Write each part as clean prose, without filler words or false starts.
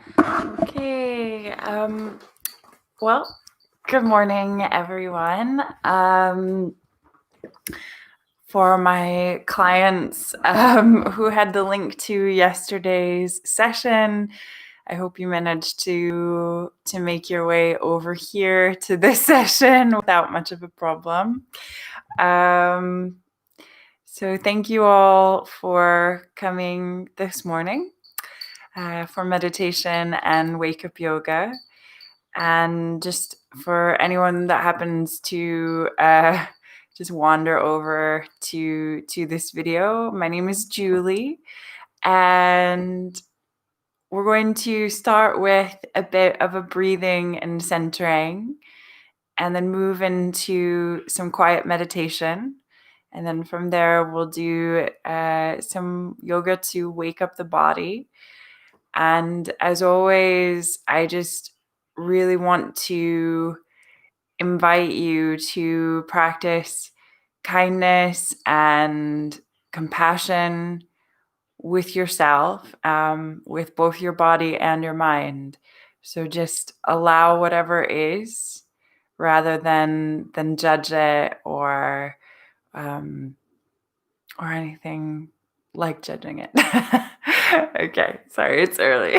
Okay. Well, good morning, everyone. For my clients who had the link to yesterday's session, I hope you managed to make your way over here to this session without much of a problem. So thank you all for coming this morning for meditation and wake-up yoga. And just for anyone that happens to just wander over to this video, my name is Julie, and we're going to start with a bit of a breathing and centering, and then move into some quiet meditation. And then from there, we'll do some yoga to wake up the body. And as always, I just really want to invite you to practice kindness and compassion with yourself, with both your body and your mind. So just allow whatever is, rather than judge it or anything like judging it. Okay, sorry, it's early.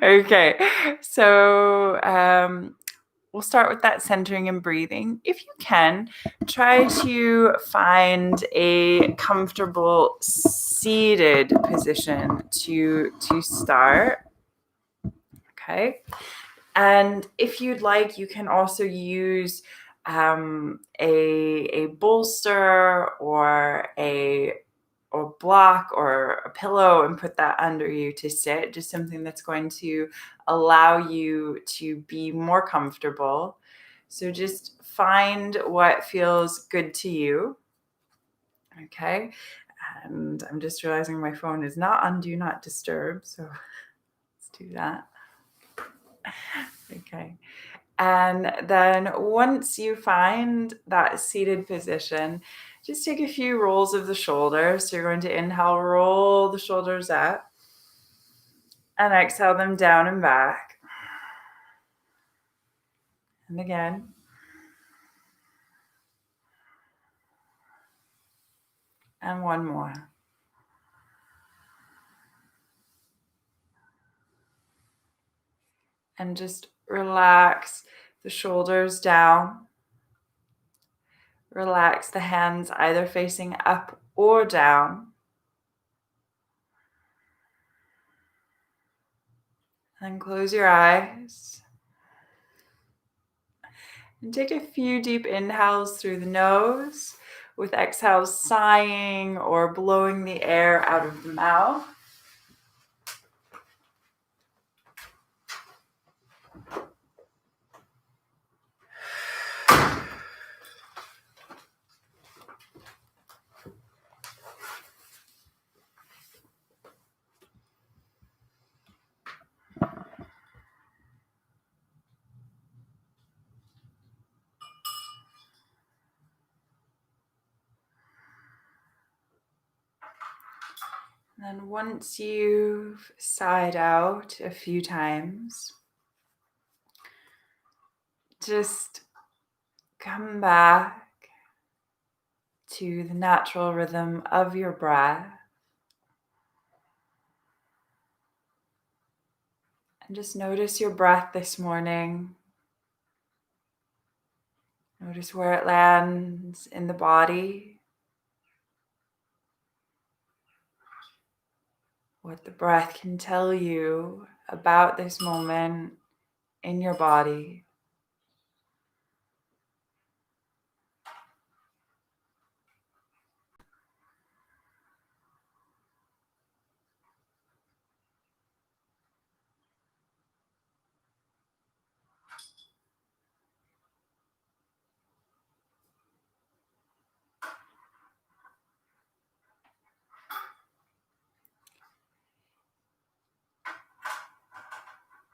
Okay, so we'll start with that centering and breathing. If you can, try to find a comfortable seated position to start. Okay, and if you'd like, you can also use a bolster or a block or a pillow and put that under you to sit, just something that's going to allow you to be more comfortable. So just find what feels good to you. Okay. And I'm just realizing my phone is not on do not disturb, so let's do that. Okay. And then once you find that seated position, just take a few rolls of the shoulders. So you're going to inhale, roll the shoulders up, and exhale them down and back. And again. And one more. And just relax the shoulders down. Relax the hands either facing up or down. And close your eyes. And take a few deep inhales through the nose, with exhales sighing or blowing the air out of the mouth. And then once you've sighed out a few times, just come back to the natural rhythm of your breath. And just notice your breath this morning. Notice where it lands in the body. What the breath can tell you about this moment in your body.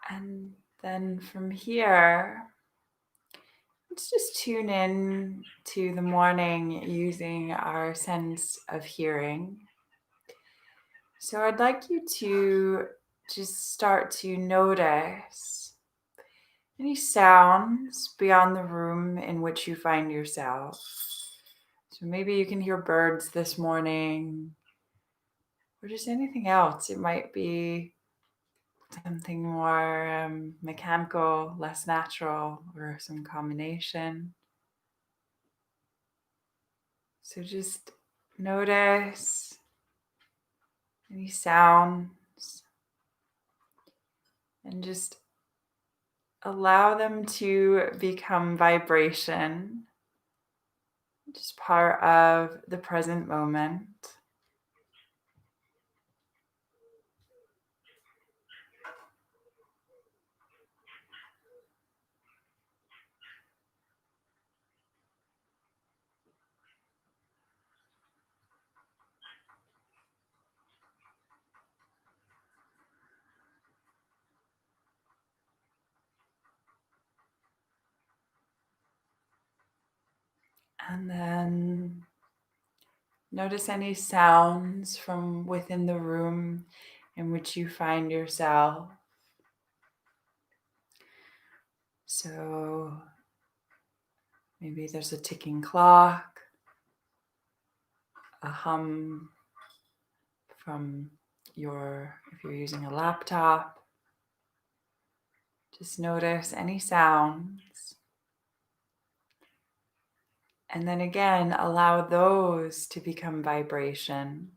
And then from here, let's just tune in to the morning using our sense of hearing. So I'd like you to just start to notice any sounds beyond the room in which you find yourself. So maybe you can hear birds this morning, or just anything else. It might be something more mechanical, less natural, or some combination. So just notice any sounds and just allow them to become vibration, just part of the present moment. And then notice any sounds from within the room in which you find yourself. So maybe there's a ticking clock, a hum from if you're using a laptop. Just notice any sounds. And then again, allow those to become vibration.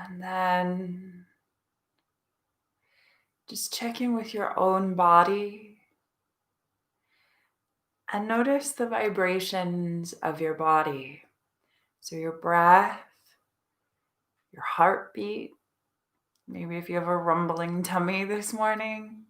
And then just check in with your own body and notice the vibrations of your body. So your breath, your heartbeat, maybe if you have a rumbling tummy this morning.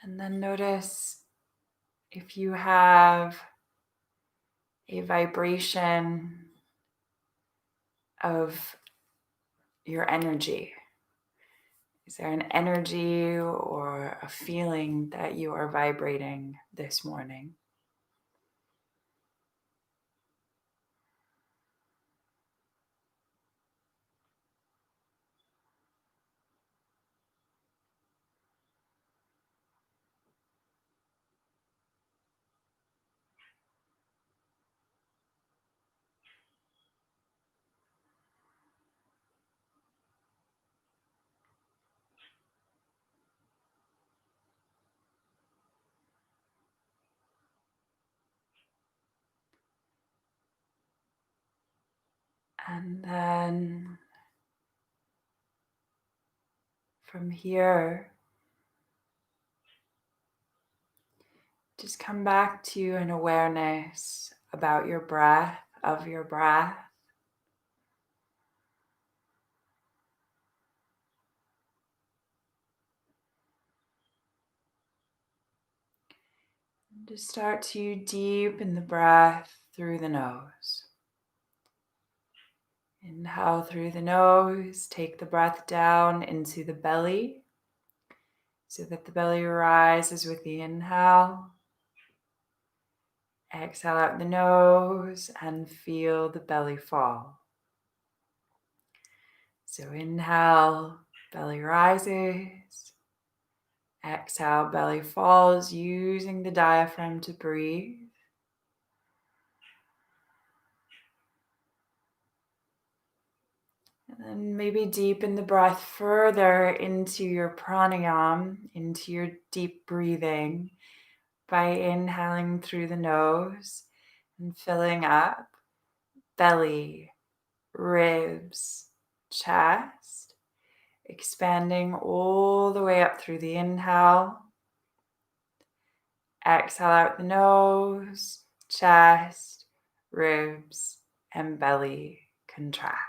And then notice if you have a vibration of your energy. Is there an energy or a feeling that you are vibrating this morning? And then from here, just come back to an awareness about your breath, of your breath. And just start to deepen the breath through the nose. Inhale through the nose, take the breath down into the belly so that the belly rises with the inhale. Exhale out the nose and feel the belly fall. So inhale, belly rises. Exhale, belly falls, using the diaphragm to breathe. And then maybe deepen the breath further into your pranayama, into your deep breathing, by inhaling through the nose and filling up belly, ribs, chest, expanding all the way up through the inhale. Exhale out the nose, chest, ribs, and belly contract.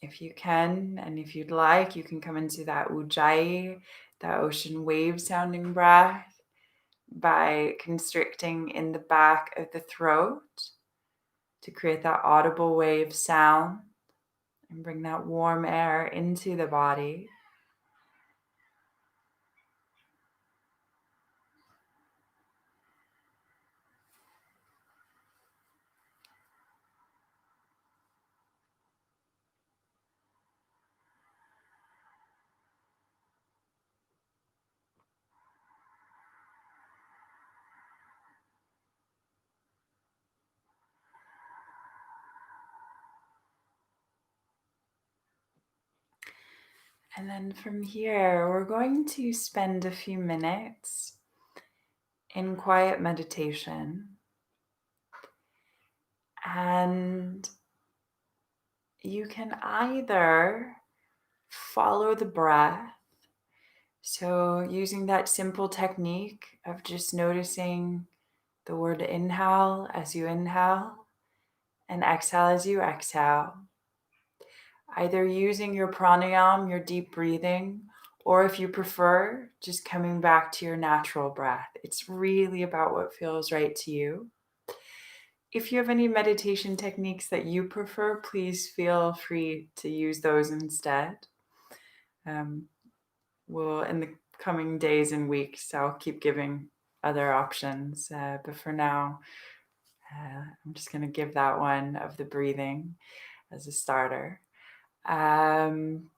If you can, and if you'd like, you can come into that ujjayi, that ocean wave sounding breath, by constricting in the back of the throat to create that audible wave sound and bring that warm air into the body. And then from here, we're going to spend a few minutes in quiet meditation. And you can either follow the breath, so using that simple technique of just noticing the word inhale as you inhale and exhale as you exhale. Either using your pranayama, your deep breathing, or if you prefer, just coming back to your natural breath. It's really about what feels right to you. If you have any meditation techniques that you prefer, please feel free to use those instead. We'll, in the coming days and weeks, I'll keep giving other options. But for now, I'm just going to give that one of the breathing as a starter. And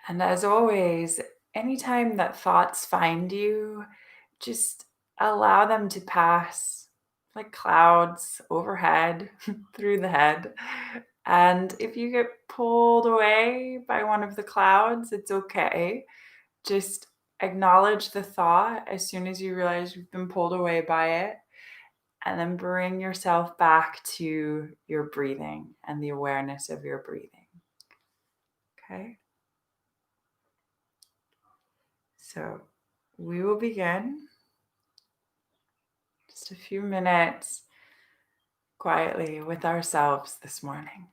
as always, anytime that thoughts find you, just allow them to pass like clouds overhead through the head. And if you get pulled away by one of the clouds, it's okay. Just acknowledge the thought as soon as you realize you've been pulled away by it. And then bring yourself back to your breathing and the awareness of your breathing. Okay? So we will begin just a few minutes quietly with ourselves this morning.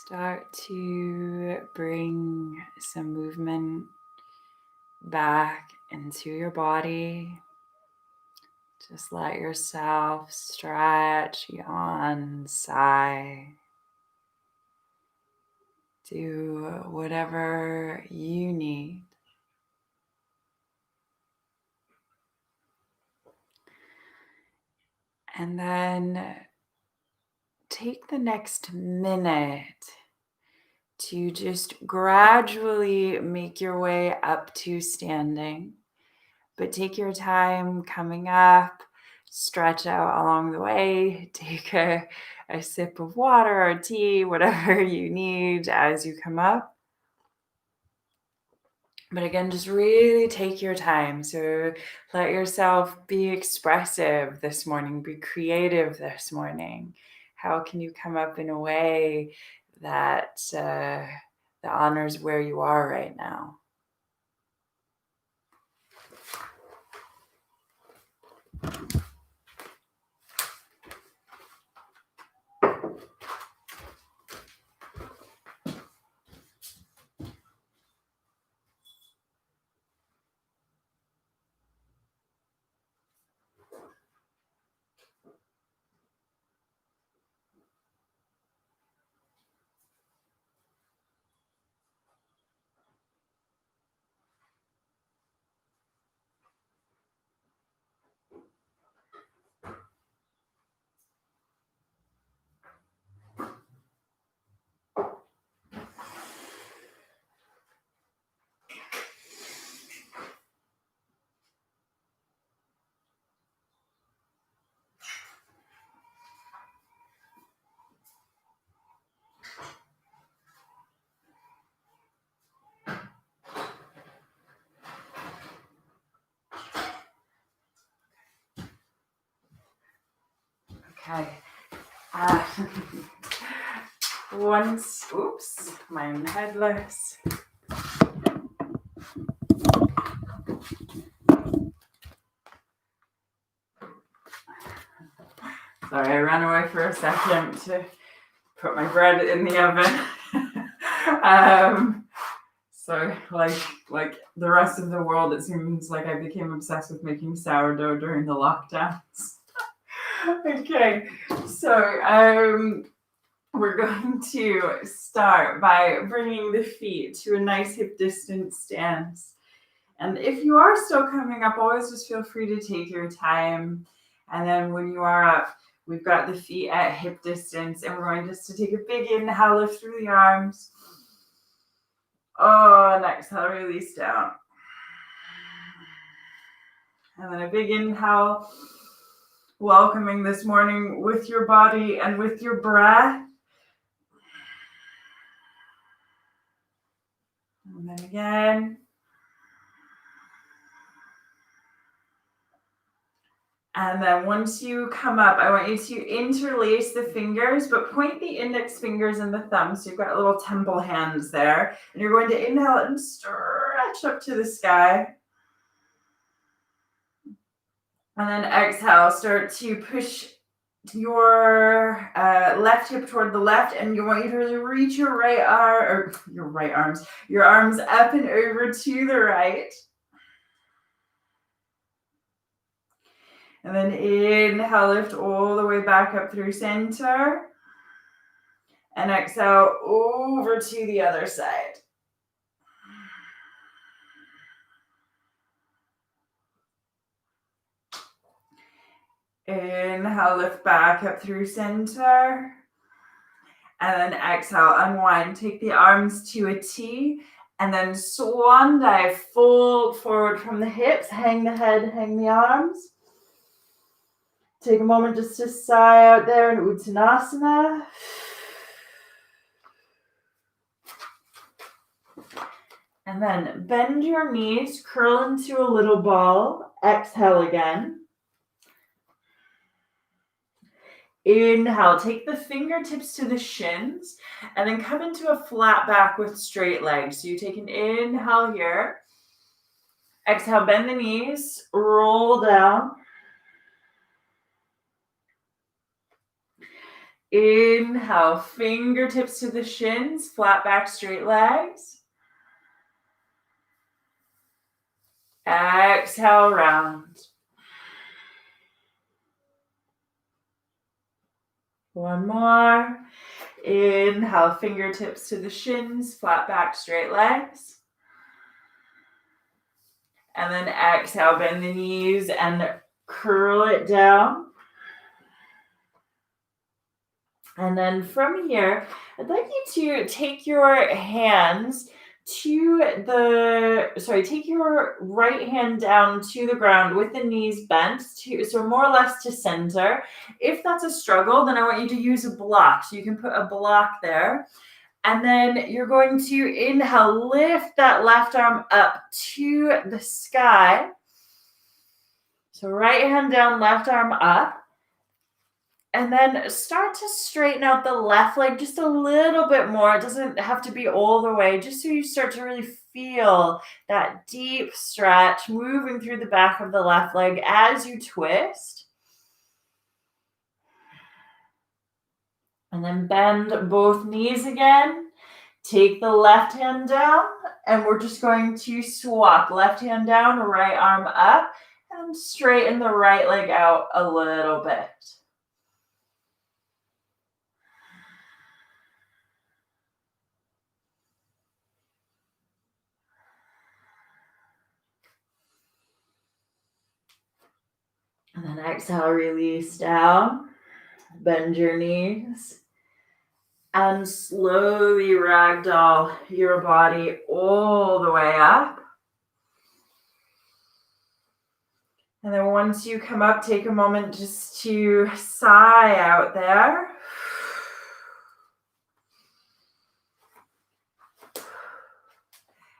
Start to bring some movement back into your body. Just let yourself stretch, yawn, sigh. Do whatever you need. And then take the next minute to just gradually make your way up to standing. But take your time coming up, stretch out along the way, take a sip of water or tea, whatever you need as you come up. But again, just really take your time. So let yourself be expressive this morning, be creative this morning. How can you come up in a way that honors where you are right now? Okay. Oops, I'm headless. Sorry, I ran away for a second to put my bread in the oven. So like the rest of the world, it seems like I became obsessed with making sourdough during the lockdowns. Okay, so we're going to start by bringing the feet to a nice hip distance stance. And if you are still coming up, always just feel free to take your time. And then when you are up, we've got the feet at hip distance, and we're going just to take a big inhale, lift through the arms. Oh, and exhale, release down. And then a big inhale, welcoming this morning with your body and with your breath. And then again. And then once you come up, I want you to interlace the fingers, but point the index fingers and the thumb. So you've got little temple hands there. And you're going to inhale and stretch up to the sky. And then exhale, start to push your left hip toward the left, and you want you to really reach your your arms up and over to the right. And then inhale, lift all the way back up through center. And exhale over to the other side. Inhale, lift back up through center. And then exhale, unwind. Take the arms to a T. And then swan dive, fold forward from the hips. Hang the head, hang the arms. Take a moment just to sigh out there in Uttanasana. And then bend your knees, curl into a little ball. Exhale again. Inhale, take the fingertips to the shins, and then come into a flat back with straight legs. So you take an inhale here. Exhale, bend the knees, roll down. Inhale, fingertips to the shins, flat back, straight legs. Exhale, round. One more. Inhale, fingertips to the shins, flat back, straight legs. And then exhale, bend the knees and curl it down. And then from here, I'd like you to take your hands take your right hand down to the ground with the knees bent, so more or less to center. If that's a struggle, then I want you to use a block. So you can put a block there. And then you're going to inhale, lift that left arm up to the sky. So right hand down, left arm up. And then start to straighten out the left leg just a little bit more. It doesn't have to be all the way, just so you start to really feel that deep stretch moving through the back of the left leg as you twist. And then bend both knees again. Take the left hand down, and we're just going to swap. Left hand down, right arm up, and straighten the right leg out a little bit. And then exhale, release down, bend your knees, and slowly ragdoll your body all the way up. And then once you come up, take a moment just to sigh out there.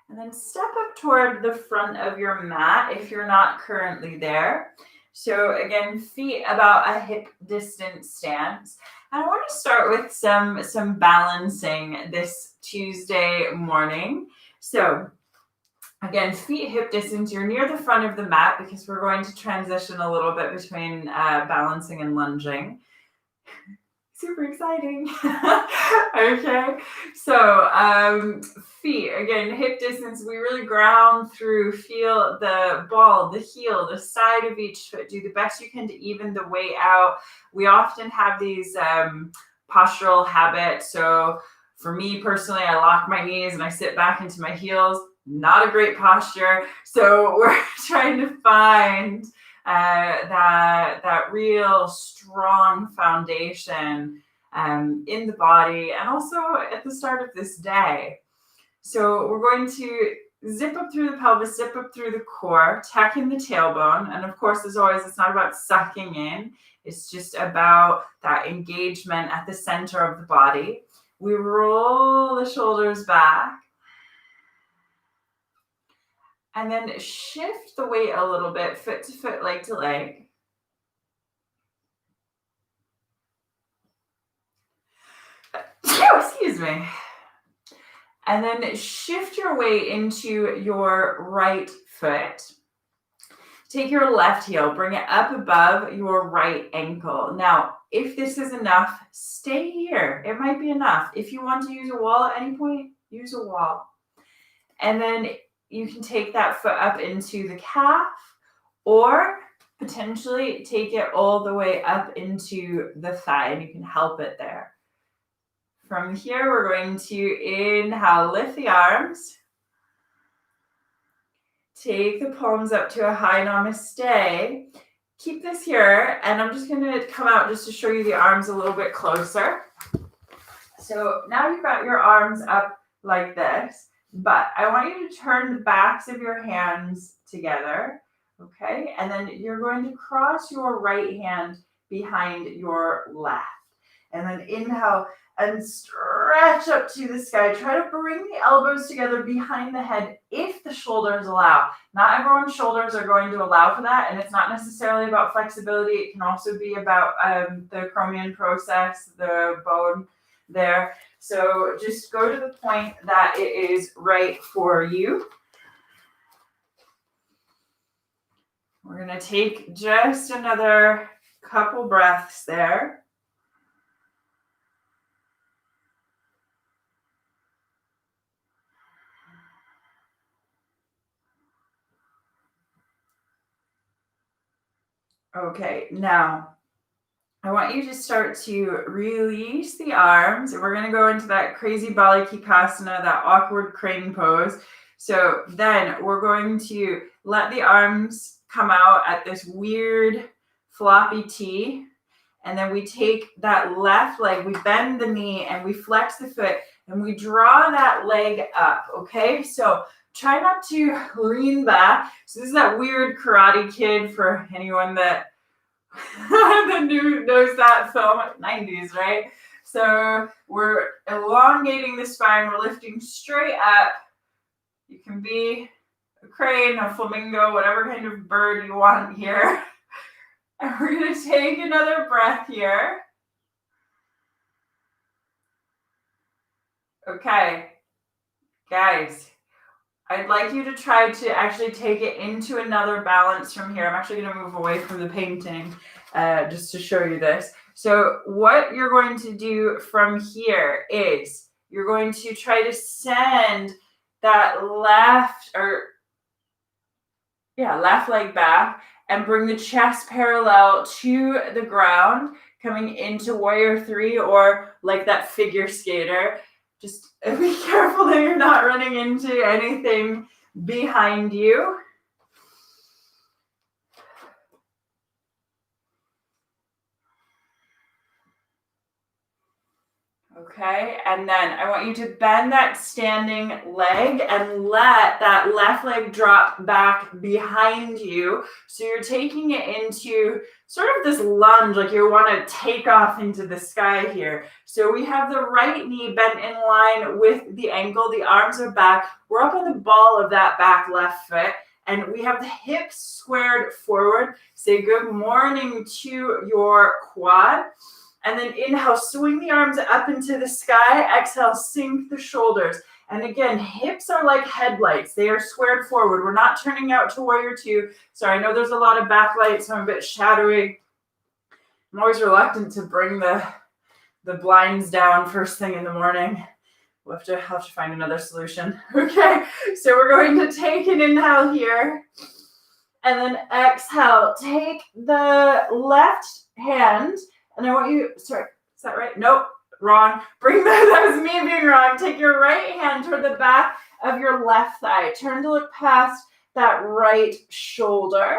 And then step up toward the front of your mat if you're not currently there. So again, feet about a hip distance stance. And I want to start with some balancing this Tuesday morning. So again, feet hip distance, you're near the front of the mat because we're going to transition a little bit between balancing and lunging. Super exciting. Okay, so feet, again, hip distance, we really ground through, feel the ball, the heel, the side of each foot, do the best you can to even the weight out. We often have these postural habits. So for me personally, I lock my knees and I sit back into my heels. Not a great posture. So we're trying to find that real strong foundation in the body and also at the start of this day. So we're going to zip up through the pelvis, zip up through the core, tuck in the tailbone. And of course, as always, it's not about sucking in. It's just about that engagement at the center of the body. We roll the shoulders back. And then shift the weight a little bit, foot to foot, leg to leg. Excuse me. And then shift your weight into your right foot. Take your left heel, bring it up above your right ankle. Now, if this is enough, stay here. It might be enough. If you want to use a wall at any point, use a wall. And then you can take that foot up into the calf or potentially take it all the way up into the thigh, and you can help it there. From here, we're going to inhale, lift the arms. Take the palms up to a high namaste. Keep this here, and I'm just going to come out just to show you the arms a little bit closer. So now you've got your arms up like this. But I want you to turn the backs of your hands together, okay? And then you're going to cross your right hand behind your left. And then inhale and stretch up to the sky. Try to bring the elbows together behind the head if the shoulders allow. Not everyone's shoulders are going to allow for that, and it's not necessarily about flexibility. It can also be about the chromium process, the bone there. So just go to the point that it is right for you. We're going to take just another couple breaths there. Okay, now I want you to start to release the arms, and we're going to go into that crazy Balikikasana, that awkward crane pose. So then we're going to let the arms come out at this weird floppy T, and then we take that left leg, we bend the knee, and we flex the foot, and we draw that leg up, okay? So try not to lean back. So this is that weird Karate Kid for anyone that knows that film, 90s, right? So we're elongating the spine, we're lifting straight up. You can be a crane, a flamingo, whatever kind of bird you want here. And we're going to take another breath here. Okay, guys, I'd like you to try to actually take it into another balance from here. I'm actually going to move away from the painting just to show you this. So what you're going to do from here is you're going to try to send that left leg back and bring the chest parallel to the ground, coming into warrior 3 or like that figure skater. Just be careful that you're not running into anything behind you. Okay, and then I want you to bend that standing leg and let that left leg drop back behind you. So you're taking it into sort of this lunge, like you want to take off into the sky here. So we have the right knee bent in line with the ankle. The arms are back. We're up on the ball of that back left foot. And we have the hips squared forward. Say good morning to your quad. And then inhale, swing the arms up into the sky. Exhale, sink the shoulders. And again, hips are like headlights. They are squared forward. We're not turning out to warrior 2. Sorry, I know there's a lot of backlight, so I'm a bit shadowy. I'm always reluctant to bring the blinds down first thing in the morning. We'll have to find another solution. Okay, so we're going to take an inhale here. And then exhale, take the left hand. And I want you, sorry, is that right? Nope, wrong. That was me being wrong. Take your right hand toward the back of your left thigh. Turn to look past that right shoulder.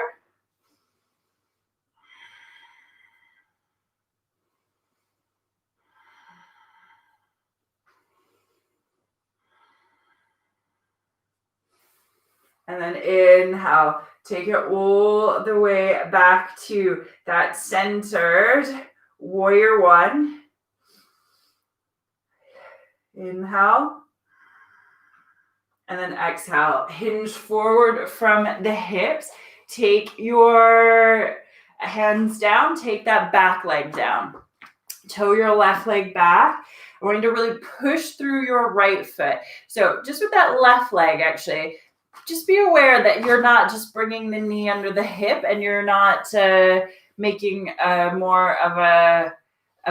And then inhale, take it all the way back to that centered warrior 1. Inhale. And then exhale, hinge forward from the hips. Take your hands down, take that back leg down. Toe your left leg back. We're going to really push through your right foot. So just with that left leg, actually, just be aware that you're not just bringing the knee under the hip and you're not making more of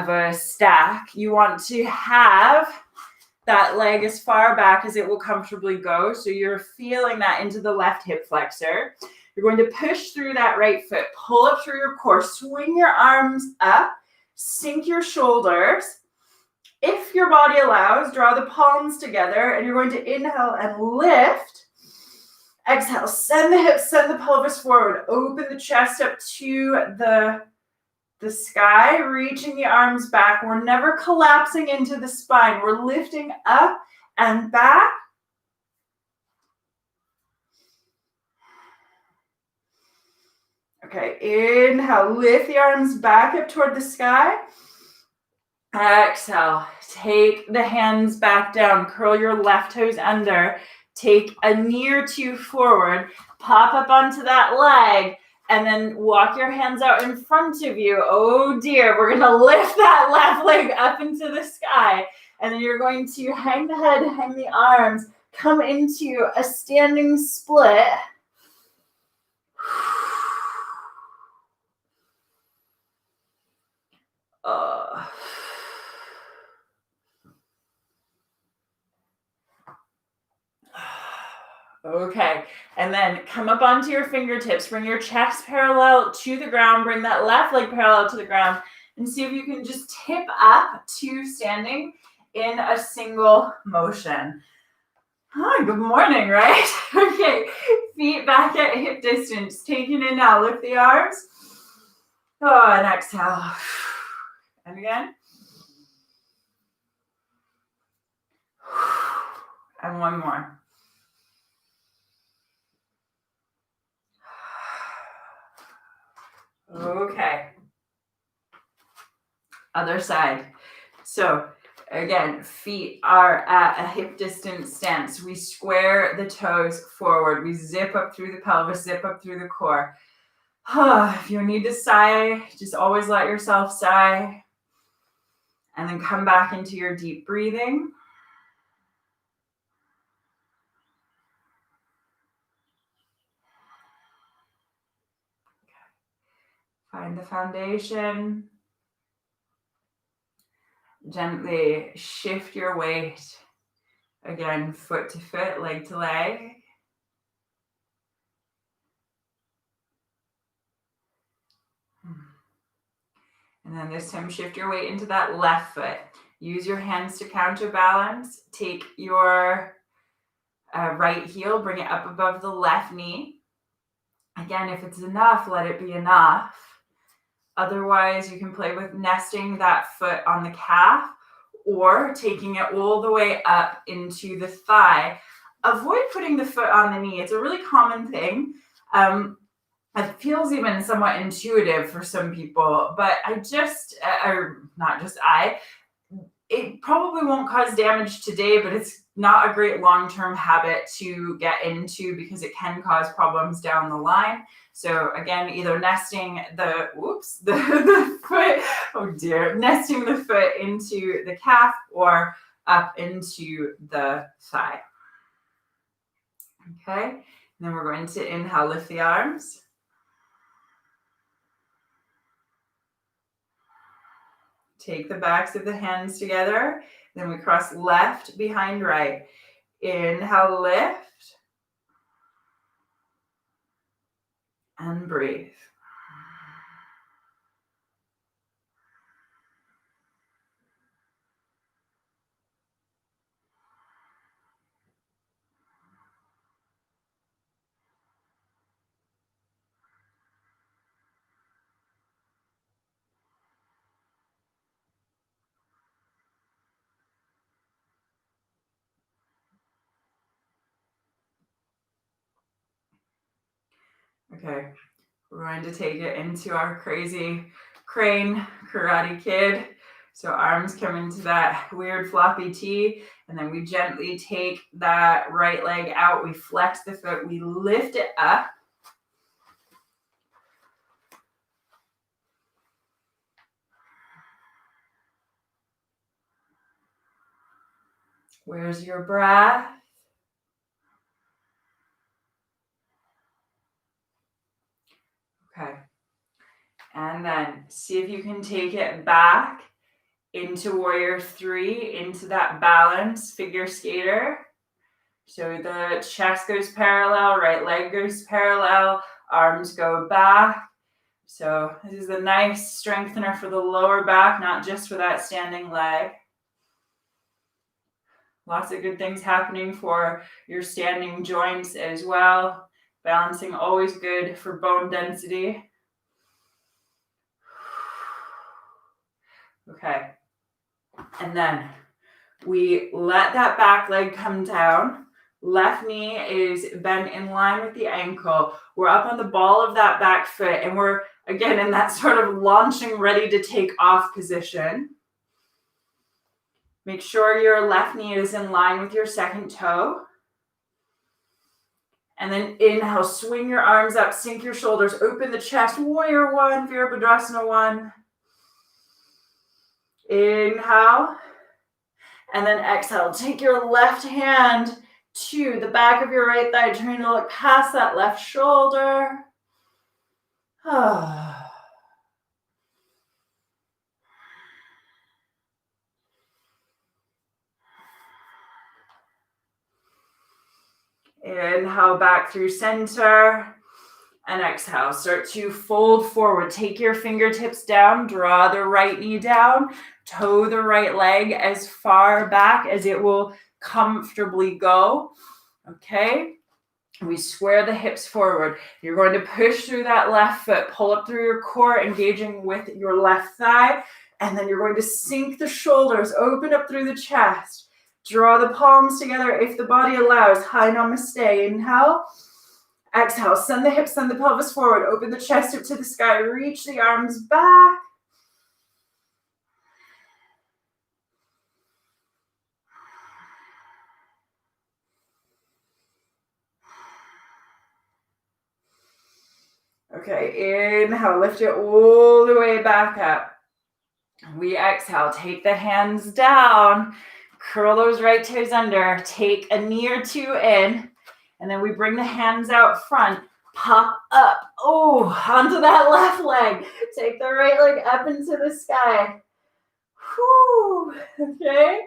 a stack. You want to have that leg as far back as it will comfortably go. So you're feeling that into the left hip flexor. You're going to push through that right foot, pull up through your core, swing your arms up, sink your shoulders. If your body allows, draw the palms together, and you're going to inhale and lift. Exhale, send the hips, send the pelvis forward. Open the chest up to the sky, reaching the arms back. We're never collapsing into the spine. We're lifting up and back. Okay, inhale, lift the arms back up toward the sky. Exhale, take the hands back down, curl your left toes under, take a knee or 2 forward, pop up onto that leg, and then walk your hands out in front of you. Oh dear, we're gonna lift that left leg up into the sky, and then you're going to hang the head, hang the arms, come into a standing split. Okay, And then come up onto your fingertips. Bring your chest parallel to the ground. Bring that left leg parallel to the ground. And see if you can just tip up to standing in a single motion. Hi, good morning, right? Okay, feet back at hip distance. Taking in now, lift the arms. Oh, and exhale. And again. And one more. Okay. Other side. So again, feet are at a hip distance stance. We square the toes forward. We zip up through the pelvis, zip up through the core. If you need to sigh, just always let yourself sigh. And then come back into your deep breathing. Find the foundation. Gently shift your weight. Again, foot to foot, leg to leg. And then this time, shift your weight into that left foot. Use your hands to counterbalance. Take your right heel, bring it up above the left knee. Again, if it's enough, let it be enough. Otherwise, you can play with nesting that foot on the calf or taking it all the way up into the thigh. Avoid putting the foot on the knee. It's a really common thing. It feels even somewhat intuitive for some people, but it probably won't cause damage today, but it's not a great long-term habit to get into because it can cause problems down the line. So again, either nesting the foot, nesting the foot into the calf or up into the thigh. Okay, and then we're going to inhale, lift the arms. Take the backs of the hands together. Then we cross left behind right. Inhale, lift. And breathe. Okay, we're going to take it into our crazy crane Karate Kid. So arms come into that weird floppy T, and then we gently take that right leg out. We flex the foot, we lift it up. Where's your breath? Okay. And then see if you can take it back into warrior three, into that balance figure skater. So the chest goes parallel, right leg goes parallel, arms go back. So this is a nice strengthener for the lower back, not just for that standing leg. Lots of good things happening for your standing joints as well. Balancing always good for bone density. Okay. And then we let that back leg come down. Left knee is bent in line with the ankle. We're up on the ball of that back foot, and we're again in that sort of launching, ready to take off position. Make sure your left knee is in line with your second toe. And then inhale, swing your arms up, sink your shoulders, open the chest, warrior one, Virabhadrasana one. Inhale. And then exhale, take your left hand to the back of your right thigh, trying to look past that left shoulder. Inhale back through center. And exhale, start to fold forward. Take your fingertips down, draw the right knee down, toe the right leg as far back as it will comfortably go. Okay, we square the hips forward. You're going to push through that left foot, pull up through your core, engaging with your left thigh, and then you're going to sink the shoulders, open up through the chest. Draw the palms together if the body allows. High namaste. Inhale. Exhale, send the hips, send the pelvis forward. Open the chest up to the sky. Reach the arms back. Okay, inhale, lift it all the way back up. We exhale, take the hands down. Curl those right toes under. Take a knee or two in. And then we bring the hands out front. Pop up, onto that left leg. Take the right leg up into the sky. Whew, okay.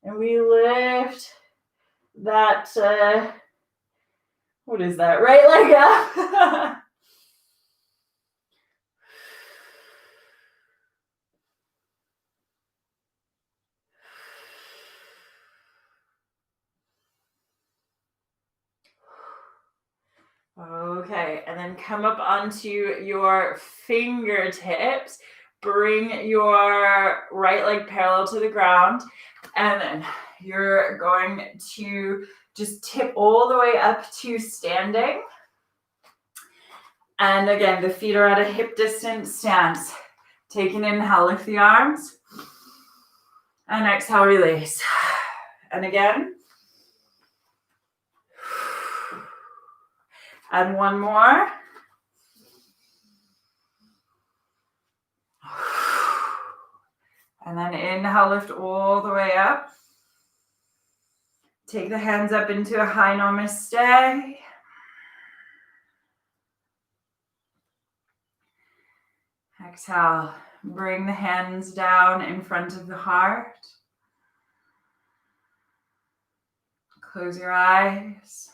And we lift that, what is that, right leg up. Okay, and then come up onto your fingertips. Bring your right leg parallel to the ground. And then you're going to just tip all the way up to standing. And again, the feet are at a hip distance stance. Take an inhale, lift the arms. And exhale, release. And again. And one more. And then inhale, lift all the way up. Take the hands up into a high namaste. Exhale, bring the hands down in front of the heart. Close your eyes.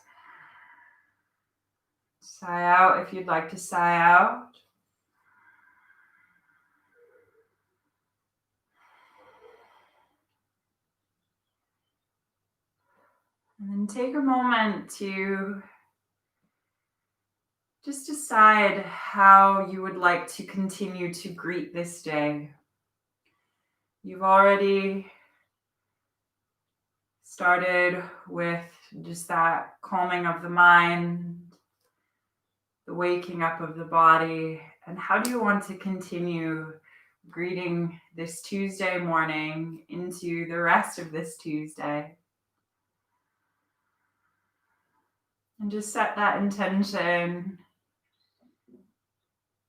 Sigh out if you'd like to sigh out. And then take a moment to just decide how you would like to continue to greet this day. You've already started with just that calming of the mind, the waking up of the body, and how do you want to continue greeting this Tuesday morning into the rest of this Tuesday? And just set that intention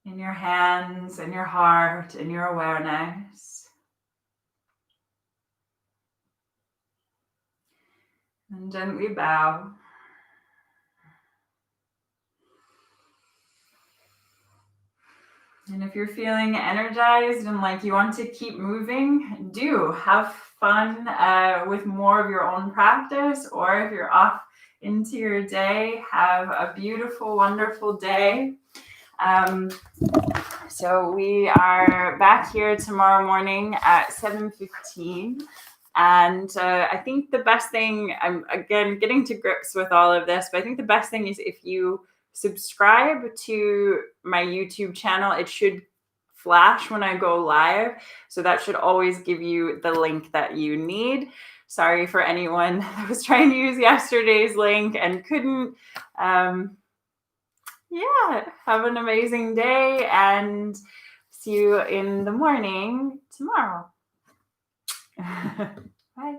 in your hands, in your heart, in your awareness. And gently bow. And if you're feeling energized and like you want to keep moving, do have fun with more of your own practice, or if you're off into your day, have a beautiful, wonderful day. So we are back here tomorrow morning at 7:15. And I think the best thing, I'm again getting to grips with all of this, but I think the best thing is if you subscribe to my YouTube channel, it should flash when I go live. So that should always give you the link that you need. Sorry for anyone that was trying to use yesterday's link and couldn't. Have an amazing day and see you in the morning tomorrow. Bye.